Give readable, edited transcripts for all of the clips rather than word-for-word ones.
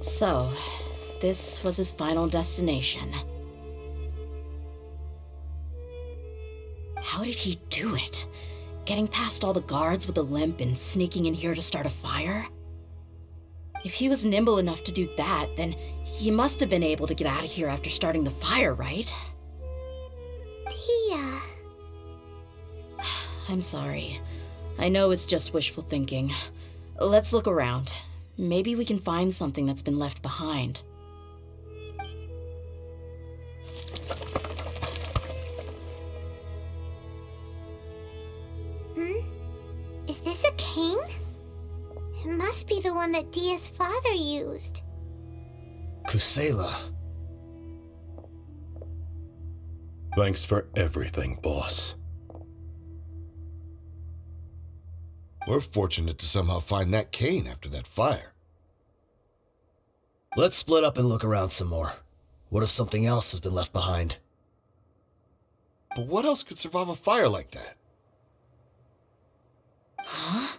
So, this was his final destination. How did he do it? Getting past all the guards with a limp and sneaking in here to start a fire? If he was nimble enough to do that, then he must have been able to get out of here after starting the fire, right? Dehya. I'm sorry. I know it's just wishful thinking. Let's look around. Maybe we can find something that's been left behind. Is this a cane? It must be the one that Dehya's father used. Kusela. Thanks for everything, boss. We're fortunate to somehow find that cane after that fire. Let's split up and look around some more. What if something else has been left behind? But what else could survive a fire like that? Huh?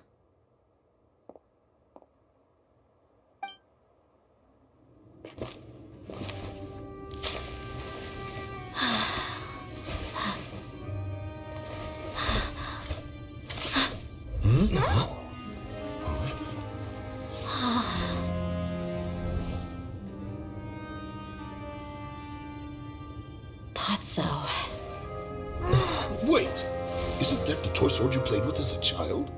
Thought so. Wait! Isn't that the toy sword you played with as a child?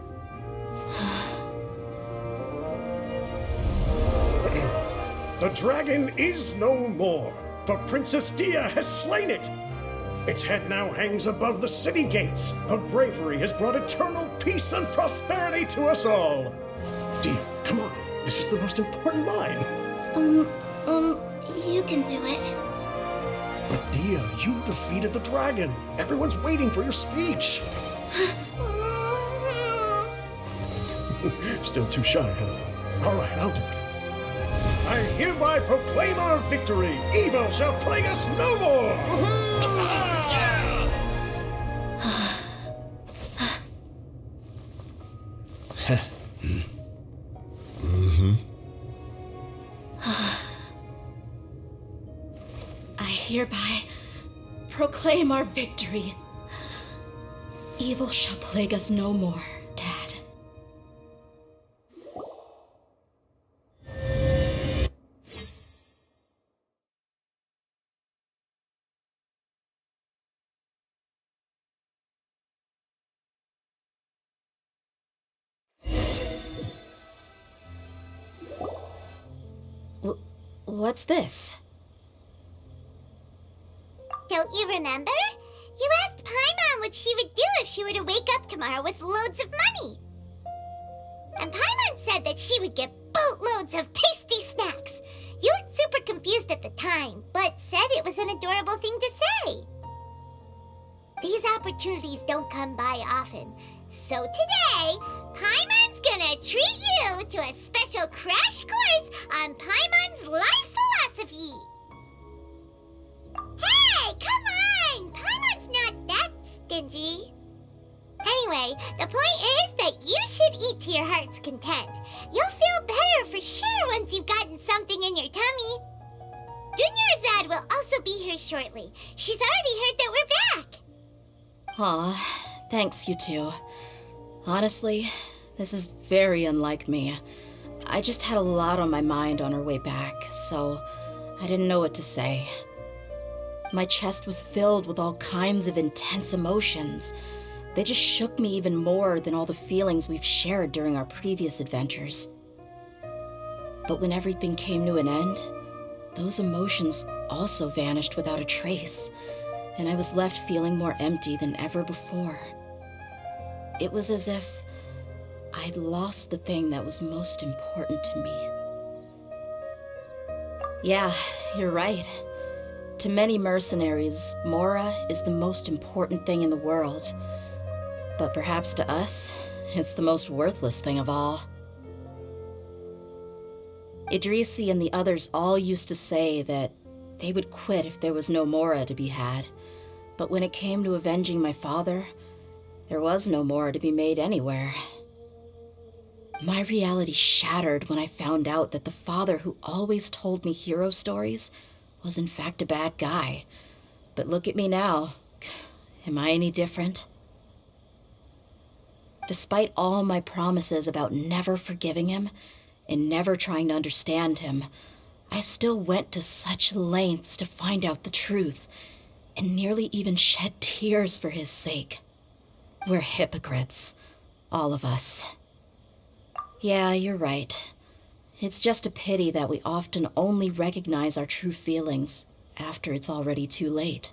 The dragon is no more, for Princess Dehya has slain it. Its head now hangs above the city gates. Her bravery has brought eternal peace and prosperity to us all. Dehya, come on. This is the most important line. You can do it. But Dehya, you defeated the dragon. Everyone's waiting for your speech. Still too shy, huh? All right, I'll do it. I hereby proclaim our victory. Evil shall plague us no more. I hereby proclaim our victory. Evil shall plague us no more, Dad. What's this? Don't you remember? You asked Paimon what she would do if she were to wake up tomorrow with loads of money. And Paimon said that she would get boatloads of tasty snacks. You looked super confused at the time, but said it was an adorable thing to say. These opportunities don't come by often. So today, Paimon's gonna treat you to a special crash course on Paimon's life philosophy. Hey, come on! Paimon's not that stingy. Anyway, the point is that you should eat to your heart's content. You'll feel better for sure once you've gotten something in your tummy. Dunyarzad will also be here shortly. She's already heard that we're back. Aw, thanks, you two. Honestly, this is very unlike me. I just had a lot on my mind on our way back, so I didn't know what to say. My chest was filled with all kinds of intense emotions. They just shook me even more than all the feelings we've shared during our previous adventures. But when everything came to an end, those emotions also vanished without a trace, and I was left feeling more empty than ever before. It was as if I'd lost the thing that was most important to me. Yeah, you're right. To many mercenaries, Mora is the most important thing in the world. But perhaps to us, it's the most worthless thing of all. Idrisi and the others all used to say that they would quit if there was no Mora to be had. But when it came to avenging my father, there was no Mora to be made anywhere. My reality shattered when I found out that the father who always told me hero stories was in fact a bad guy. But look at me now. Am I any different? Despite all my promises about never forgiving him and never trying to understand him, I still went to such lengths to find out the truth and nearly even shed tears for his sake. We're hypocrites, all of us. Yeah, you're right. It's just a pity that we often only recognize our true feelings after it's already too late.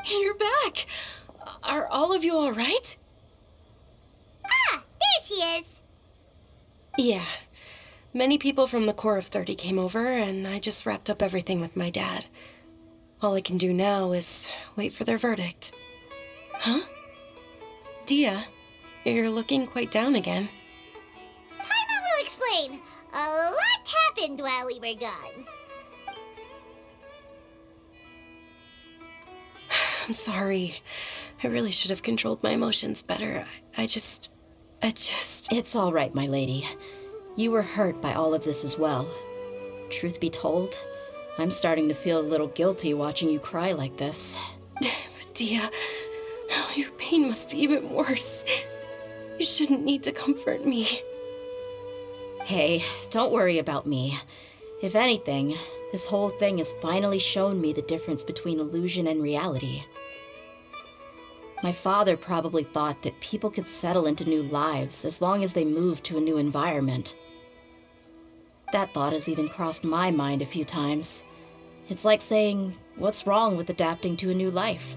You're back! Are all of you all right? Ah, there she is. Yeah. Many people from the Corps of 30 came over, and I just wrapped up everything with my dad. All I can do now is wait for their verdict. Huh? Dehya, you're looking quite down again. Paimon will explain. A lot happened while we were gone. I'm sorry. I really should have controlled my emotions better. I just... It's all right, my lady. You were hurt by all of this as well. Truth be told, I'm starting to feel a little guilty watching you cry like this. But Dehya, oh, your pain must be even worse. You shouldn't need to comfort me. Hey, don't worry about me. If anything, this whole thing has finally shown me the difference between illusion and reality. My father probably thought that people could settle into new lives as long as they moved to a new environment. That thought has even crossed my mind a few times. It's like saying, what's wrong with adapting to a new life?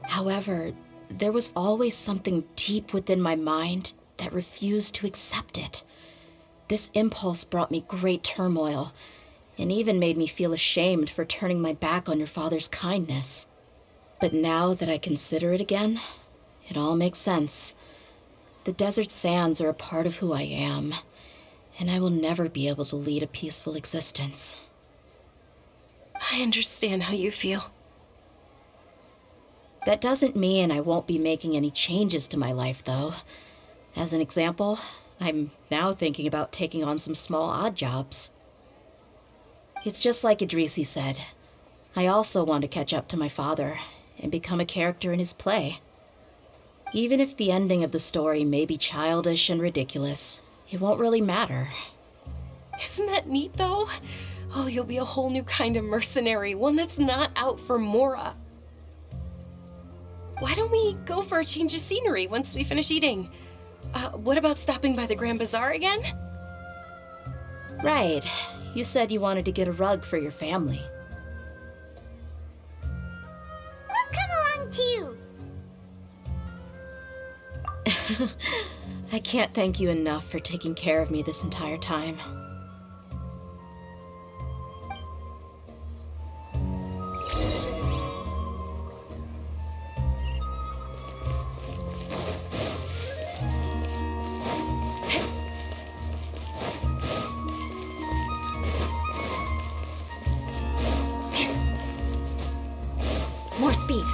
However, there was always something deep within my mind that refused to accept it. This impulse brought me great turmoil, and even made me feel ashamed for turning my back on your father's kindness. But now that I consider it again, it all makes sense. The desert sands are a part of who I am, and I will never be able to lead a peaceful existence. I understand how you feel. That doesn't mean I won't be making any changes to my life, though. As an example, I'm now thinking about taking on some small odd jobs. It's just like Idrisi said. I also want to catch up to my father and become a character in his play. Even if the ending of the story may be childish and ridiculous, it won't really matter. Isn't that neat, though? Oh, you'll be a whole new kind of mercenary, one that's not out for Mora. Why don't we go for a change of scenery once we finish eating? What about stopping by the Grand Bazaar again? Right. You said you wanted to get a rug for your family. We'll come along too. I can't thank you enough for taking care of me this entire time. More speed.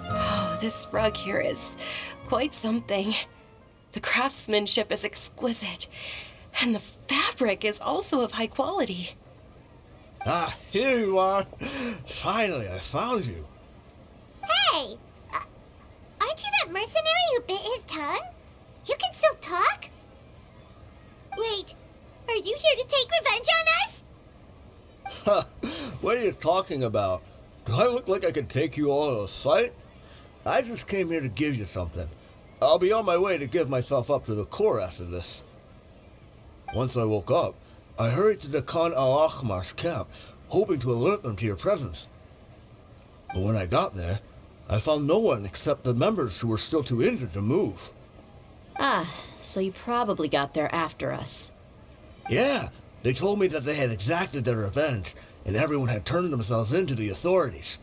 Oh, this rug here is quite something. The craftsmanship is exquisite, and the fabric is also of high quality. Ah, here you are. Finally, I found you. Hey! Aren't you that mercenary who bit his tongue? You can still talk? Wait, are you here to take revenge on us? What are you talking about? Do I look like I can take you all in a fight? I just came here to give you something. I'll be on my way to give myself up to the Corps after this. Once I woke up, I hurried to the Khan al-Ahmar's camp, hoping to alert them to your presence. But when I got there, I found no one except the members who were still too injured to move. Ah, so you probably got there after us. Yeah, they told me that they had exacted their revenge, and everyone had turned themselves in to the authorities.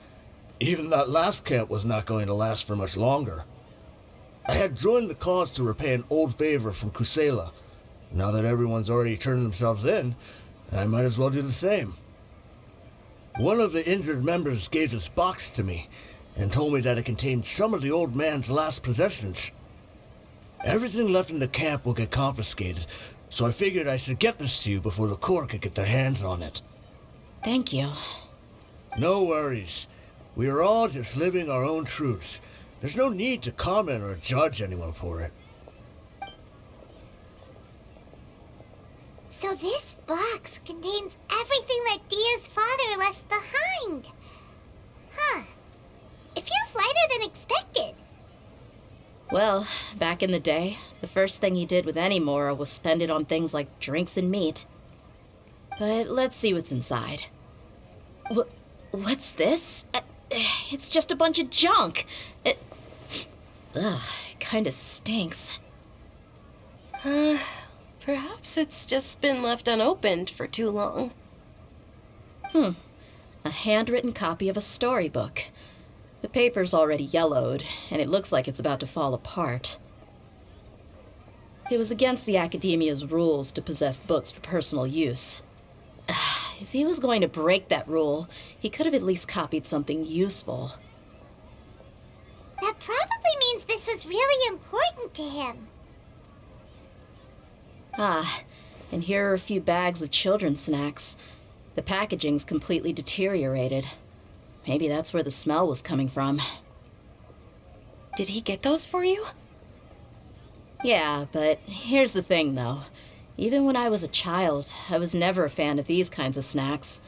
Even that last camp was not going to last for much longer. I had joined the cause to repay an old favor from Kusela. Now that everyone's already turned themselves in, I might as well do the same. One of the injured members gave this box to me and told me that it contained some of the old man's last possessions. Everything left in the camp will get confiscated, so I figured I should get this to you before the Corps could get their hands on it. Thank you. No worries. We are all just living our own truths. There's no need to comment or judge anyone for it. So this box contains everything that Dehya's father left behind. Huh. It feels lighter than expected. Well, back in the day, the first thing he did with any Mora was spend it on things like drinks and meat. But let's see what's inside. What's this? It's just a bunch of junk. It kinda stinks. Perhaps it's just been left unopened for too long. A handwritten copy of a storybook. The paper's already yellowed, and it looks like it's about to fall apart. It was against the Academia's rules to possess books for personal use. If he was going to break that rule, he could have at least copied something useful. That probably means this was really important to him. And here are a few bags of children's snacks. The packaging's completely deteriorated. Maybe that's where the smell was coming from. Did he get those for you? Yeah, but here's the thing, though. Even when I was a child, I was never a fan of these kinds of snacks.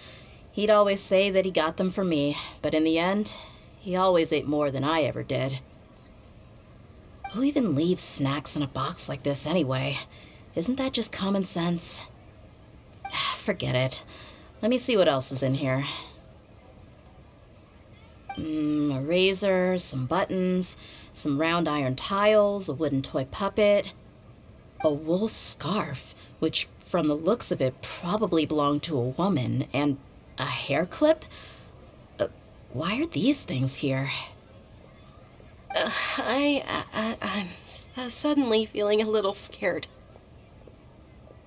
He'd always say that he got them for me, but in the end, he always ate more than I ever did. Who even leaves snacks in a box like this anyway? Isn't that just common sense? Forget it. Let me see what else is in here. A razor, some buttons, some round iron tiles, a wooden toy puppet, a wool scarf, which from the looks of it probably belonged to a woman, and a hair clip? Why are these things here? I'm suddenly feeling a little scared.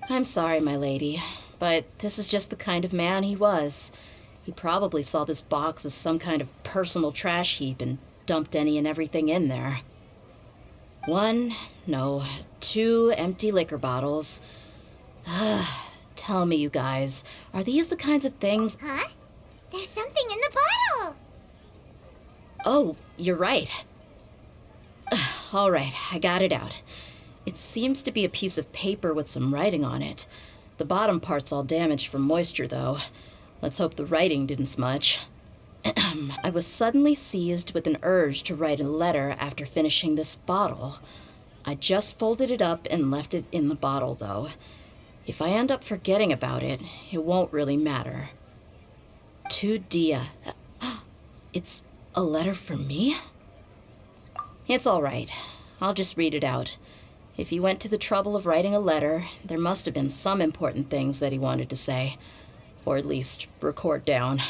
I'm sorry, my lady, but this is just the kind of man he was. He probably saw this box as some kind of personal trash heap and dumped any and everything in there. 2 empty liquor bottles. Tell me, you guys, are these the kinds of things... Huh? There's something in the bottle! Oh, you're right. All right, I got it out. It seems to be a piece of paper with some writing on it. The bottom part's all damaged from moisture, though. Let's hope the writing didn't smudge. I was suddenly seized with an urge to write a letter after finishing this bottle. I just folded it up and left it in the bottle, though. If I end up forgetting about it, it won't really matter. To Dehya. It's a letter for me? It's all right. I'll just read it out. If he went to the trouble of writing a letter, there must have been some important things that he wanted to say. Or at least record down.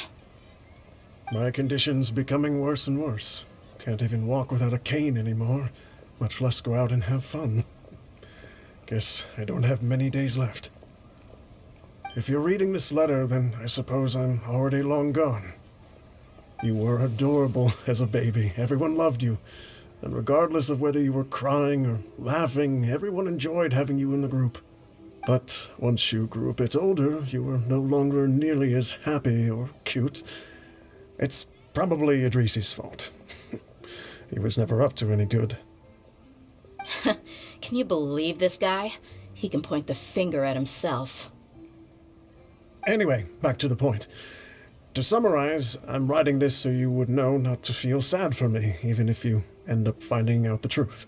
My condition's becoming worse and worse. Can't even walk without a cane anymore, much less go out and have fun. Guess I don't have many days left. If you're reading this letter, then I suppose I'm already long gone. You were adorable as a baby. Everyone loved you. And regardless of whether you were crying or laughing, everyone enjoyed having you in the group. But once you grew a bit older, you were no longer nearly as happy or cute. It's probably Idrisi's fault. He was never up to any good. Can you believe this guy? He can point the finger at himself. Anyway, back to the point. To summarize, I'm writing this so you would know not to feel sad for me, even if you end up finding out the truth.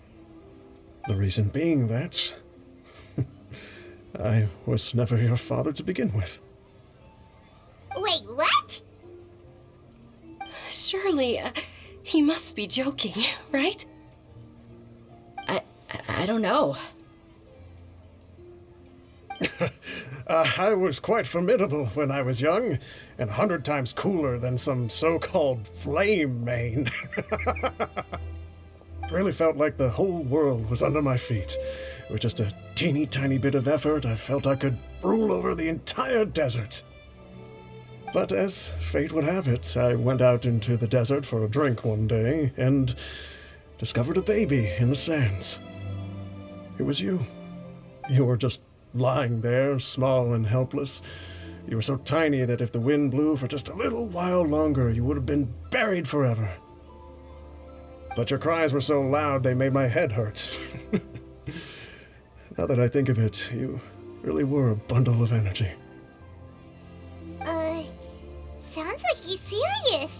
The reason being that I was never your father to begin with. Wait, what? Surely, he must be joking, right? I don't know. I was quite formidable when I was young, and 100 times cooler than some so-called flame main. Really felt like the whole world was under my feet. With just a teeny tiny bit of effort, I felt I could rule over the entire desert. But as fate would have it, I went out into the desert for a drink one day and discovered a baby in the sands. It was you. You were just lying there, small and helpless. You were so tiny that if the wind blew for just a little while longer, you would have been buried forever. But your cries were so loud they made my head hurt. Now that I think of it, you really were a bundle of energy. Sounds like he's serious.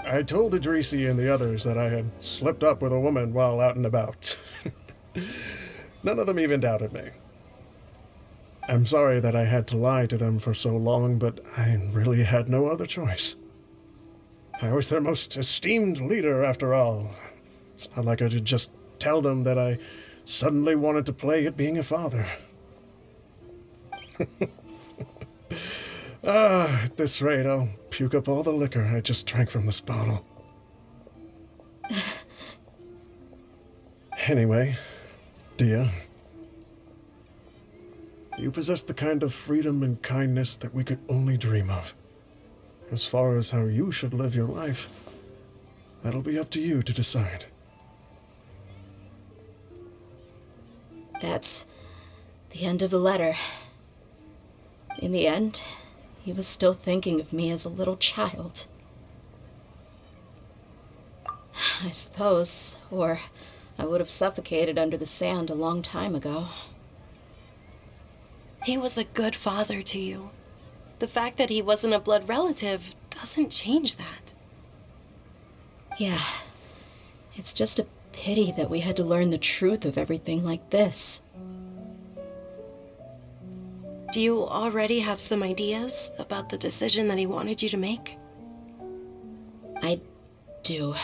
I told Idrisi and the others that I had slipped up with a woman while out and about. None of them even doubted me. I'm sorry that I had to lie to them for so long, but I really had no other choice. I was their most esteemed leader, after all. It's not like I could just tell them that I suddenly wanted to play at being a father. At this rate, I'll puke up all the liquor I just drank from this bottle. Anyway, Dehya, you possess the kind of freedom and kindness that we could only dream of. As far as how you should live your life, that'll be up to you to decide. That's the end of the letter. In the end, he was still thinking of me as a little child. I suppose, or I would have suffocated under the sand a long time ago. He was a good father to you. The fact that he wasn't a blood relative doesn't change that. Yeah, it's just a pity that we had to learn the truth of everything like this. Do you already have some ideas about the decision that he wanted you to make? I do.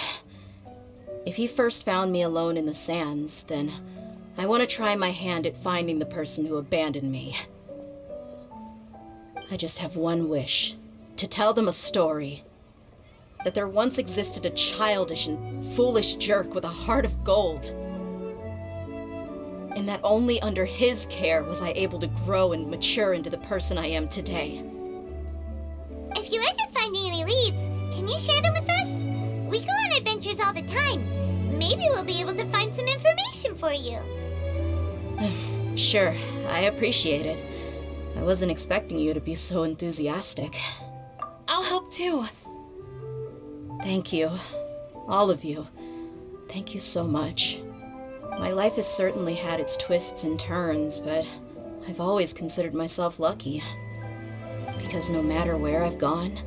If he first found me alone in the sands, then I want to try my hand at finding the person who abandoned me. I just have one wish, to tell them a story. That there once existed a childish and foolish jerk with a heart of gold. And that only under his care was I able to grow and mature into the person I am today. If you end up finding any leads, can you share them with us? We go on adventures all the time. Maybe we'll be able to find some information for you. Sure, I appreciate it. I wasn't expecting you to be so enthusiastic. I'll help too. Thank you. All of you. Thank you so much. My life has certainly had its twists and turns, but I've always considered myself lucky. Because no matter where I've gone,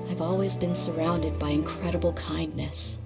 I've always been surrounded by incredible kindness.